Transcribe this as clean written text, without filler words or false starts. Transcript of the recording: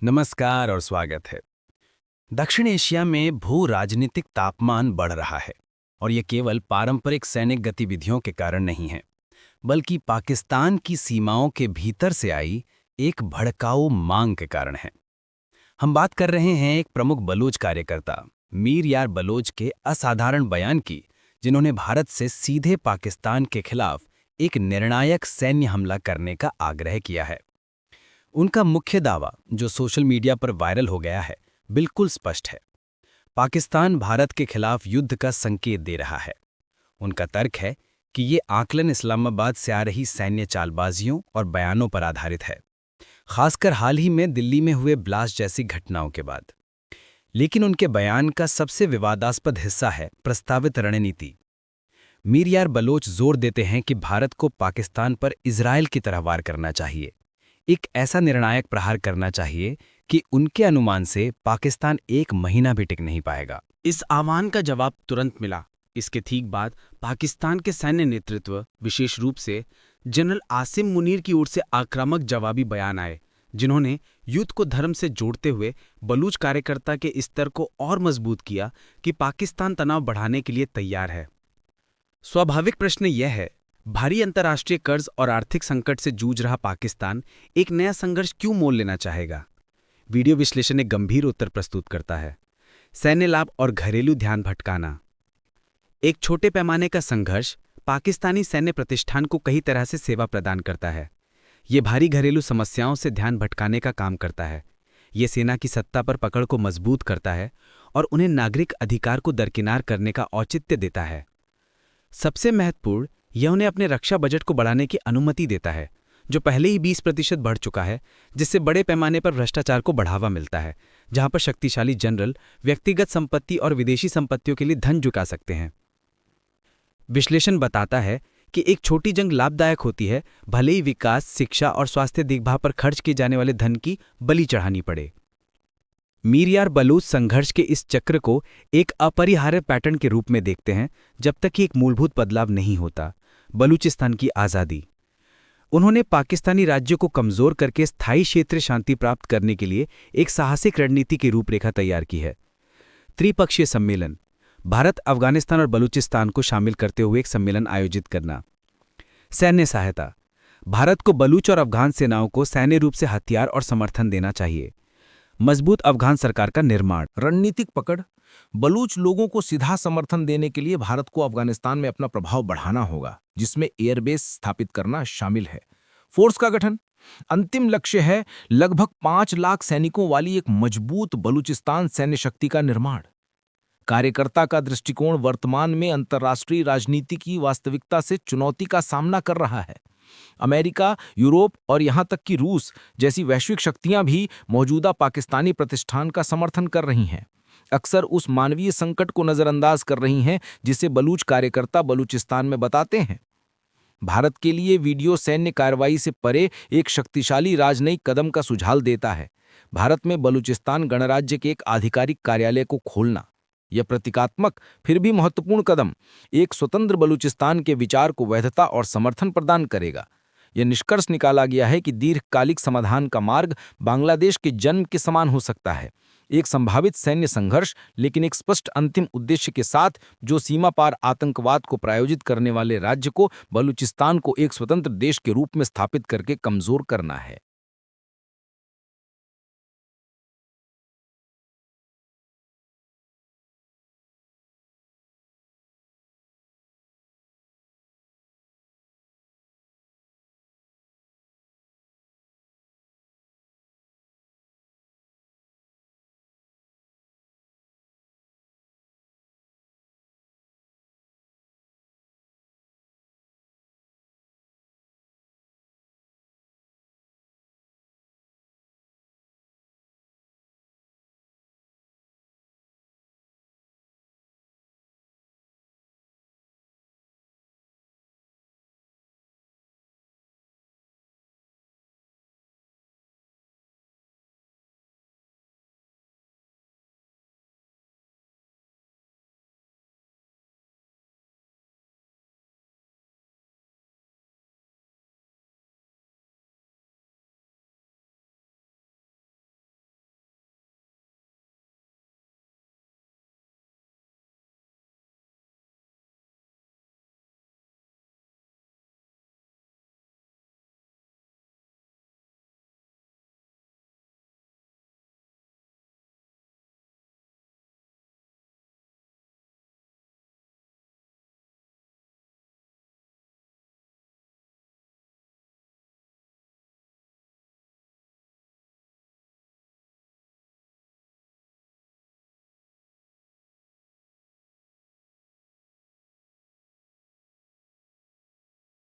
नमस्कार और स्वागत है। दक्षिण एशिया में भू राजनीतिक तापमान बढ़ रहा है और ये केवल पारंपरिक सैनिक गतिविधियों के कारण नहीं है, बल्कि पाकिस्तान की सीमाओं के भीतर से आई एक भड़काऊ मांग के कारण है। हम बात कर रहे हैं एक प्रमुख बलूच कार्यकर्ता मीर यार बलोच के असाधारण बयान की, जिन्होंने भारत से सीधे पाकिस्तान के खिलाफ एक निर्णायक सैन्य हमला करने का आग्रह किया है। उनका मुख्य दावा, जो सोशल मीडिया पर वायरल हो गया है, बिल्कुल स्पष्ट है। पाकिस्तान भारत के खिलाफ युद्ध का संकेत दे रहा है। उनका तर्क है कि ये आकलन इस्लामाबाद से आ रही सैन्य चालबाजियों और बयानों पर आधारित है, खासकर हाल ही में दिल्ली में हुए ब्लास्ट जैसी घटनाओं के बाद। लेकिन उनके बयान का सबसे विवादास्पद हिस्सा है प्रस्तावित रणनीति। मीर यार बलोच जोर देते हैं कि भारत को पाकिस्तान पर इजरायल की तरह वार करना चाहिए, एक ऐसा निर्णायक प्रहार करना चाहिए कि उनके अनुमान से पाकिस्तान एक महीना भी टिक नहीं पाएगा। इस आह्वान का जवाब तुरंत मिला। इसके ठीक बाद पाकिस्तान के सैन्य नेतृत्व, विशेष रूप से जनरल आसिम मुनीर की ओर से आक्रामक जवाबी बयान आए, जिन्होंने युद्ध को धर्म से जोड़ते हुए बलूच कार्यकर्ता के स्तर को और मजबूत किया कि पाकिस्तान तनाव बढ़ाने के लिए तैयार है। स्वाभाविक प्रश्न यह है, भारी अंतर्राष्ट्रीय कर्ज और आर्थिक संकट से जूझ रहा पाकिस्तान एक नया संघर्ष क्यों मोल लेना चाहेगा? वीडियो विश्लेषण एक गंभीर उत्तर प्रस्तुत करता है। सैन्य लाभ और घरेलू ध्यान भटकाना। एक छोटे पैमाने का संघर्ष पाकिस्तानी सैन्य प्रतिष्ठान को कई तरह से सेवा प्रदान करता है। ये भारी घरेलू समस्याओं से ध्यान भटकाने का काम करता है। ये सेना की सत्ता पर पकड़ को मजबूत करता है और उन्हें नागरिक अधिकार को दरकिनार करने का औचित्य देता है। सबसे महत्वपूर्ण, यह उन्हें अपने रक्षा बजट को बढ़ाने की अनुमति देता है, जो पहले ही 20% बढ़ चुका है, जिससे बड़े पैमाने पर भ्रष्टाचार को बढ़ावा मिलता है, जहां पर शक्तिशाली जनरल व्यक्तिगत संपत्ति और विदेशी संपत्तियों के लिए धन जुटा सकते हैं। विश्लेषण बताता है कि एक छोटी जंग लाभदायक होती है, भले ही विकास, शिक्षा और स्वास्थ्य देखभाल पर खर्च किए जाने वाले धन की बलि चढ़ानी पड़े। मीर यार बलूच संघर्ष के इस चक्र को एक अपरिहार्य पैटर्न के रूप में देखते हैं, जब तक कि एक मूलभूत बदलाव नहीं होता। बलूचिस्तान की आज़ादी। उन्होंने पाकिस्तानी राज्य को कमजोर करके स्थायी क्षेत्रीय शांति प्राप्त करने के लिए एक साहसिक रणनीति की रूपरेखा तैयार की है। त्रिपक्षीय सम्मेलन। भारत, अफगानिस्तान और बलूचिस्तान को शामिल करते हुए एक सम्मेलन आयोजित करना। सैन्य सहायता। भारत को बलूच और अफगान सेनाओं को सैन्य रूप से हथियार और समर्थन देना चाहिए। मजबूत अफगान सरकार का निर्माण। रणनीतिक पकड़। बलूच लोगों को सीधा समर्थन देने के लिए भारत को अफगानिस्तान में अपना प्रभाव बढ़ाना होगा, जिसमें एयरबेस स्थापित करना शामिल है। फोर्स का गठन। अंतिम लक्ष्य है लगभग 5 लाख सैनिकों वाली एक मजबूत बलूचिस्तान सैन्य शक्ति का निर्माण। कार्यकर्ता का दृष्टिकोण वर्तमान में अंतर्राष्ट्रीय राजनीति की वास्तविकता से चुनौती का सामना कर रहा है। अमेरिका, यूरोप और यहां तक कि रूस जैसी वैश्विक शक्तियां भी मौजूदा पाकिस्तानी प्रतिष्ठान का समर्थन कर रही हैं, अक्सर उस मानवीय संकट को नजरअंदाज कर रही हैं जिसे बलूच कार्यकर्ता बलूचिस्तान में बताते हैं। भारत के लिए वीडियो सैन्य कार्रवाई से परे एक शक्तिशाली राजनयिक कदम का सुझाव देता है। भारत में बलूचिस्तान गणराज्य के एक आधिकारिक कार्यालय को खोलना। यह प्रतीकात्मक फिर भी महत्वपूर्ण कदम एक स्वतंत्र बलूचिस्तान के विचार को वैधता और समर्थन प्रदान करेगा। यह निष्कर्ष निकाला गया है कि दीर्घकालिक समाधान का मार्ग बांग्लादेश के जन्म के समान हो सकता है, एक संभावित सैन्य संघर्ष, लेकिन एक स्पष्ट अंतिम उद्देश्य के साथ, जो सीमा पार आतंकवाद को प्रायोजित करने वाले राज्य को, बलूचिस्तान को एक स्वतंत्र देश के रूप में स्थापित करके कमजोर करना है।